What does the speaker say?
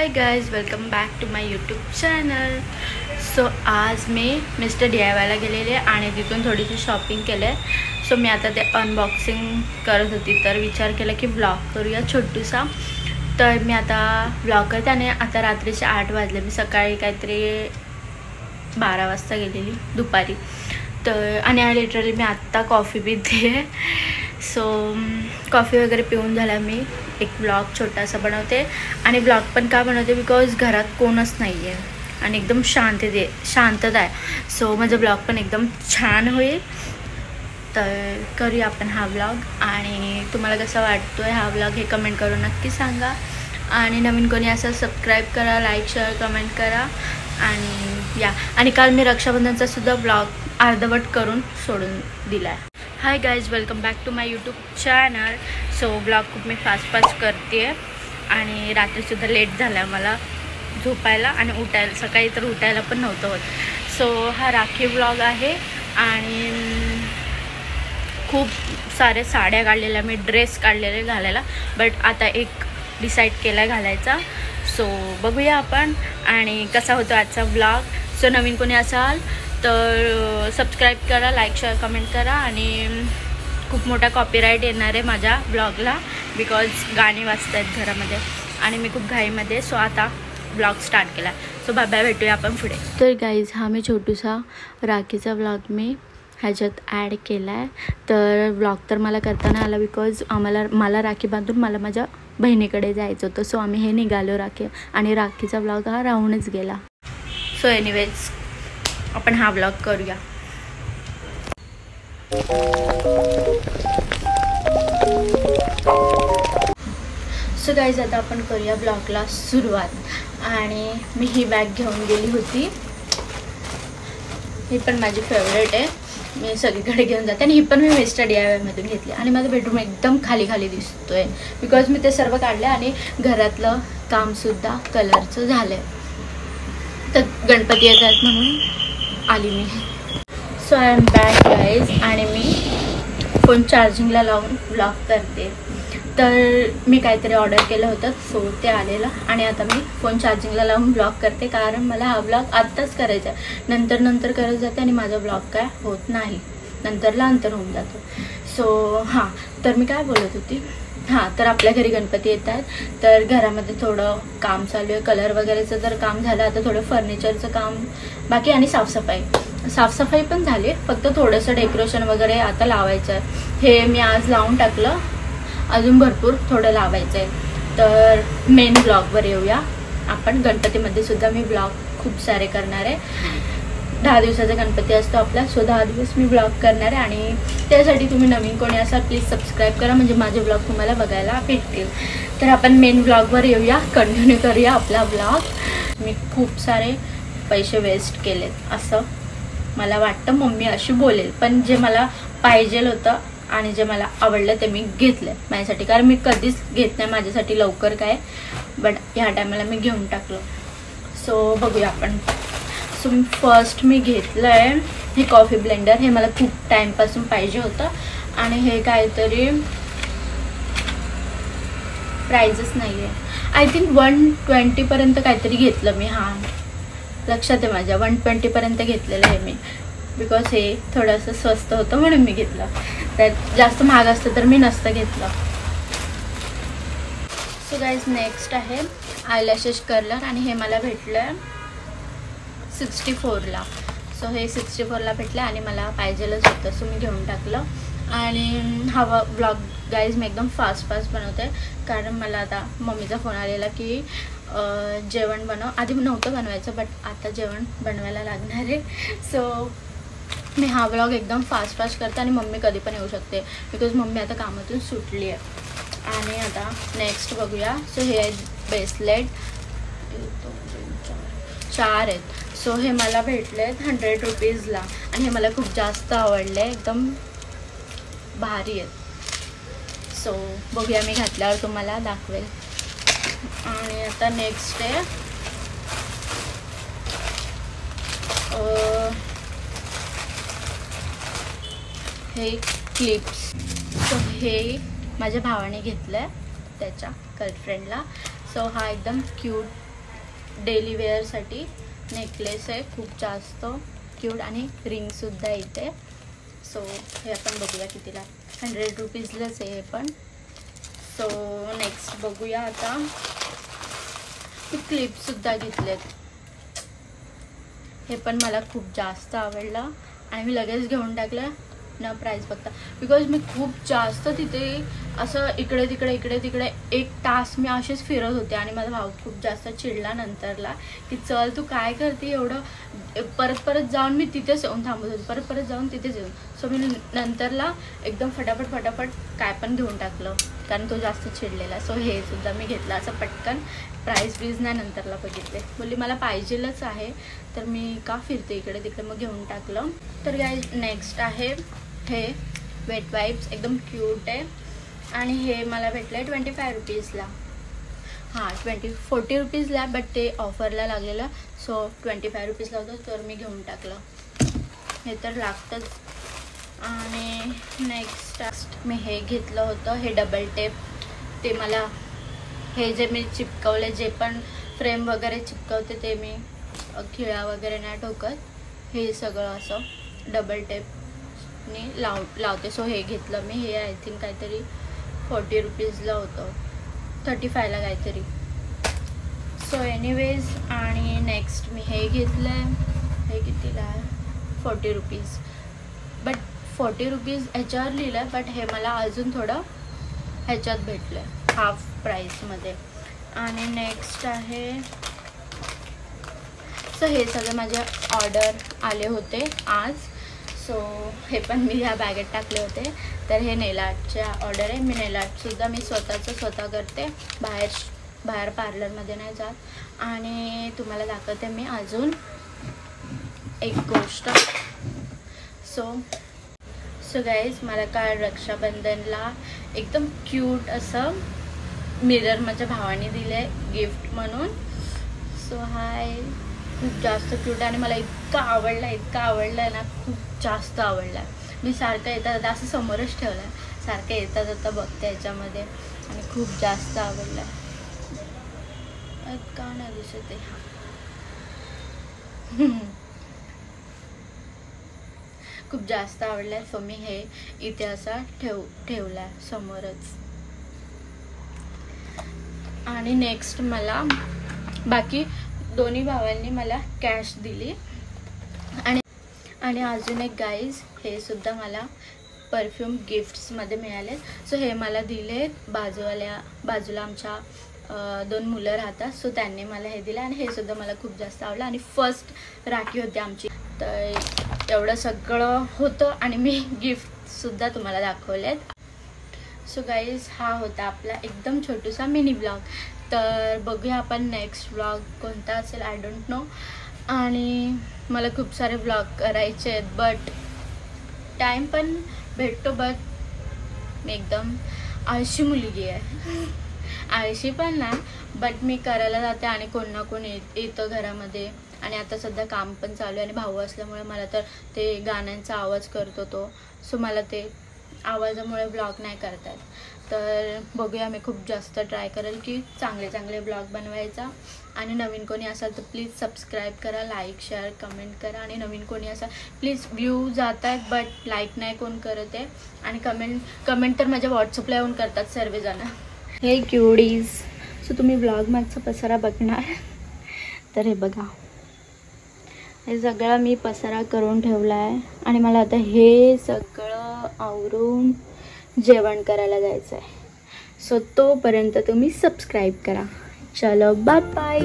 High guys, welcome back to my YouTube channel. So आज मी mister DIYला गेलेले आणि तिथून थोडीशी शॉपिंग केले. सो मी आता ते अनबॉक्सिंग करत होती तर विचार केला की व्लॉग करूया छोटूसा. तर मी आता व्लॉग करते आणि आता रात्रीचे 8 वाजले. मी सकाळी काहीतरी 12 वाजता गेलेली दुपारी. तर आणि लिटरली मी आत्ता कॉफी पिते. सो कॉफी वगैरे पिऊन झाला मी एक व्लॉग छोटासा बनवते. आणि व्लॉग पण का बनवते बिकॉज घरात कोणच नाही आहे आणि एकदम शांतता आहे. सो माझं व्लॉग पण एकदम छान होईल. तर करूया आपण हा व्लॉग. आणि तुम्हाला कसा वाटतो आहे हा व्लॉग हे कमेंट करून नक्की सांगा. आणि नवीन कोणी असं सबस्क्राईब करा, लाईक शेअर कमेंट करा. आणि काल मी रक्षाबंधनचा सुद्धा व्लॉग अर्धवट करून सोडून दिला आहे. Hi guys, welcome back to my YouTube channel. So blog खूप मी फास्ट करते आहे आणि रात्रीसुद्धा लेट झाला मला झोपायला आणि उठायला. सकाळी तर उठायला पण नव्हतं होत. सो हा राखी ब्लॉग आहे आणि खूप सारे साड्या काढलेल्या मी, ड्रेस काढलेले घालायला. बट आता एक डिसाईड केला घालायचा. सो बघूया आपण आणि कसा होतो आजचा ब्लॉग. सो नवीन कोणी असाल तर सबस्क्राईब करा, लाईक शेअर कमेंट करा. आणि खूप मोठा कॉपीराईट येणार आहे माझ्या ब्लॉगला बिकॉज गाणी वाजत आहेत घरामध्ये आणि मी खूप घाईमध्ये. सो आता ब्लॉग स्टार्ट केला. सो बाय भेटूया आपण पुढे. तर गाईज, हा मी छोटूसा राखीचा ब्लॉग मी ह्याच्यात ॲड केला आहे. तर ब्लॉग तर मला करताना आला बिकॉज मला राखी बांधून मला माझ्या बहिणीकडे जायचं होतं. सो आम्ही हे निघालो राखी आणि राखीचा ब्लॉग हा राहूनच गेला. सो एनिवेज आपण हा ब्लॉग करूया. सो गाईज, आता आपण करूया ब्लॉगला सुरुवात. आणि मी ही बॅग घेऊन गेली होती. ही पण माझी फेवरेट आहे, मी सगळीकडे घेऊन जाते. आणि ही पण मी मिस्टर DIYमधून घेतली. आणि माझं बेडरूम एकदम खाली दिसतो आहे बिकॉज मी ते सर्व काढले आणि घरातलं कामसुद्धा कलरचं झालं आहे. तर गणपती येतात म्हणून आली मी. So I am back guys. आणि मी फोन चार्जिंगला लावून ब्लॉग करते. तर मी काहीतरी ऑर्डर केलं होतं सो ते आलेलं आणि आता मी फोन चार्जिंगला लावून ब्लॉग करते कारण मला हा ब्लॉग आत्ताच करायचा आहे. नंतर करत जाते आणि माझा ब्लॉग काय होत नाही, नंतर होऊन जातो. सो हां, तर मी काय बोलत होती. हां, तर आपल्या घरी गणपती येत आहेत. तर घरामध्ये थोडं काम चालू आहे. कलर वगैरेचं तर काम झालं, आता थोडं फर्निचरचं काम बाकी आणि साफसफाई पण झाली. फक्त थोडंसं डेकोरेशन वगैरे आता लावायचं आहे. हे मी आज लावून टाकलं, अजून भरपूर थोडं लावायचं आहे. तर मेन ब्लॉगवर येऊया आपण. गणपतीमध्ये सुद्धा मी ब्लॉग खूप सारे करणार आहे. 10 दिवसाचा गणपती असतो आपला. सो 10 दिवस मी ब्लॉग करणार आहे आणि त्यासाठी तुम्ही नवीन कोणी असाल प्लीज सबस्क्राईब करा म्हणजे माझे ब्लॉग तुम्हाला बघायला भेटतील. तर आपण मेन ब्लॉगवर येऊया, कंटिन्यू करूया आपला ब्लॉग. मी खूप सारे पैसे वेस्ट केलेत असं मला वाटतं. मम्मी अशी बोलेल, पण जे मला पाहिजेल होतं आणि जे मला आवडलं ते मी घेतलं माझ्यासाठी. कारण मी कधीच घेत नाही माझ्यासाठी लवकर काय, बट ह्या टायमाला मी घेऊन टाकलं. सो बघूया आपण. सो फर्स्ट मी घेतलं आहे हे कॉफी ब्लेंडर. हे मला खूप टाईमपासून पाहिजे होतं आणि हे काहीतरी प्राइजच नाही आहे. आय थिंक 120पर्यंत काहीतरी घेतलं मी. हां, लक्षात आहे माझ्या 120पर्यंत घेतलेलं आहे मी बिकॉज हे थोडंसं स्वस्त होतं म्हणून मी घेतलं. तर जास्त महाग असतं तर मी नसतं घेतलं. सो गाईज, नेक्स्ट आहे आयलॅशेस कर्लर आणि हे मला भेटलं आहे 64ला. सो हे 64ला भेटलं आणि मला पाहिजेलच होतं सो मी घेऊन टाकलं. आणि हा ब्लॉग गाईज मी एकदम फास्ट बनवते कारण मला आता मम्मीचा फोन आलेला की जेवण बनव. आधी नव्हतं बनवायचं बट आता जेवण बनवायला लागणार आहे. सो मी हा ब्लॉग एकदम फास्ट करते आणि मम्मी कधी पण येऊ शकते बिकॉज मम्मी आता कामातून सुटली आहे. आणि आता नेक्स्ट बघूया. सो हे आहेत ब्रेसलेट, 4 आहेत. सो हे मला भेटले आहेत 100 रुपीजला आणि हे मला खूप जास्त आवडले, एकदम भारी आहेत. सो बघूया, मी घातल्यावर तुम्हाला दाखवेल. आणि आता नेक्स्ट आहे हे क्लिप्स. सो हे माझ्या भावाने घेतलं आहे त्याच्या गर्लफ्रेंडला. सो हा एकदम क्यूट डेली वेअरसाठी नेकलेस आहे, खूप जास्त क्यूट आणि रिंगसुद्धा येते. सो हे आपण बघूया कितीला, 100 रुपीजलाच आहे हे पण. सो नेक्स्ट बघूया आता. मी क्लिपसुद्धा घेतलेत, हे पण मला खूप जास्त आवडलं आणि मी लगेच घेऊन टाकलं न प्राईस बघता. बिकॉज मी खूप जास्त तिथे असं इकडे तिकडे 1 तास मी असेच फिरत होते आणि माझा भाऊ खूप जास्त चिडला नंतरला की चल तू काय करते एवढं, परत जाऊन मी तिथेच येऊन थांबत होते, परत जाऊन तिथेच येऊन. सो मी नंतरला एकदम फटाफट काय पण घेऊन टाकलं कारण तो जास्त चिडलेला. सो हे सुद्धा मी घेतलं असं पटकन, प्राईस बीज नाही नंतरला बघितले, बोलली मला पाहिजेलच आहे तर मी का फिरते इकडे तिकडे, मग घेऊन टाकलं. तर गाईज नेक्स्ट आहे हे वेट वाईप्स, एकदम क्यूट आहे आणि हे मला भेटलं आहे 25 रुपीजला. हां 40 रुपीजला, बट ते ऑफरला लागलेलं. सो 25 रुपीजला होतं तर मी घेऊन टाकलं, हे तर लागतंच. आणि नेक्स्ट मी हे घेतलं होतं, हे डबल टेप. ते मला हे जे मी चिपकवले, जे पण फ्रेम वगैरे चिपकवते ते मी खिळा वगैरे नाही ठोकत, हे सगळं असं डबल टेपनी लावते. सो हे घेतलं मी, हे आय थिंक काहीतरी 40 रुपीजला होतं, 35ला काहीतरी. सो एनिवेज, आणि नेक्स्ट मी हे घेतलं आहे, हे कितीला आहे 40 रुपीज, बट 40 रुपीज ह्याच्यावर लिहिलं आहे, बट हे मला अजून थोडं ह्याच्यात भेटलं आहे हाफ प्राईसमध्ये. आणि नेक्स्ट आहे, सो हे सगळे माझे ऑर्डर आले होते आज. सो हे पण मी ह्या बॅगेत टाकले होते. तर हे नेल आर्टचे ऑर्डर आहे. मी नेल आर्टसुद्धा मी स्वतः करते, बाहेर पार्लरमध्ये नाही जात. आणि तुम्हाला दाखवते मी अजून एक गोष्ट. सो गाईज, मला काल रक्षाबंधनला एकदम क्यूट असं मिरर माझ्या भावाने दिलं आहे गिफ्ट म्हणून. सो हाय, खूप जास्त क्यूट आणि मला इतका आवडला ना, खूप जास्त आवडला. मी सारखं येता असं समोरच ठेवलं आहे, सारखं येता जाता बघते याच्यामध्ये आणि खूप जास्त आवडला. का नाही दिसत आहे, खूप जास्त आवडला आहे. सो मी हे इथे असा ठेवला आहे समोरच. आणि नेक्स्ट मला बाकी दोन्ही भावांनी मला कॅश दिली. आणि अजून एक गाईज, हे सुद्धा मला परफ्यूम गिफ्ट्समध्ये मिळाले. सो हे मला दिले बाजूला आमच्या 2 मुलं राहतात. सो त्यांनी मला हे दिलं आणि हे सुद्धा मला खूप जास्त आवडलं. आणि फर्स्ट राखी होती आमची, तर एवढं सगळं होतं आणि मी गिफ्टसुद्धा तुम्हाला दाखवलेत. सो गाईज, हा होता आपला एकदम छोटूसा मिनी ब्लॉग. तर बघूया आपण नेक्स्ट ब्लॉग कोणता असेल, आय डोंट नो. आणि मला खूप सारे ब्लॉग करायचे आहेत, बट टाईम पण भेटतो, बट मी एकदम आळशी मुलगी आहे. आळशी पण नाही, बट मी करायला जाते आणि कोण ना कोण येतं घरामध्ये. आणि आता सध्या काम पण चालू आहे आणि भाऊ असल्यामुळे मला तर ते गाण्यांचा आवाज करतो तो. सो मला ते आवाजामुळे ब्लॉग नाही करता येत. तर बघूया, मी खूप जास्त ट्राय करेल की चांगले ब्लॉग बनवायचा. आणि नवीन कोणी असाल तर प्लीज सबस्क्राईब करा, लाईक शेअर कमेंट करा. आणि नवीन कोणी असाल प्लीज, व्ह्यू जात आहेत बट लाईक नाही कोण करत आहे. आणि कमेंट तर माझ्या व्हॉट्सअपला येऊन करतात सर्वजण. हे क्यूडीज, सो तुम्ही ब्लॉग मागचा पसारा बघणार तर हे बघा, हे सगळं मी पसारा करून ठेवला आहे. आणि मला आता हे सगळं आवरून जेवण करायला जायचं आहे. सो तोपर्यंत तुम्ही सबस्क्राईब करा. चलो बाय बाय.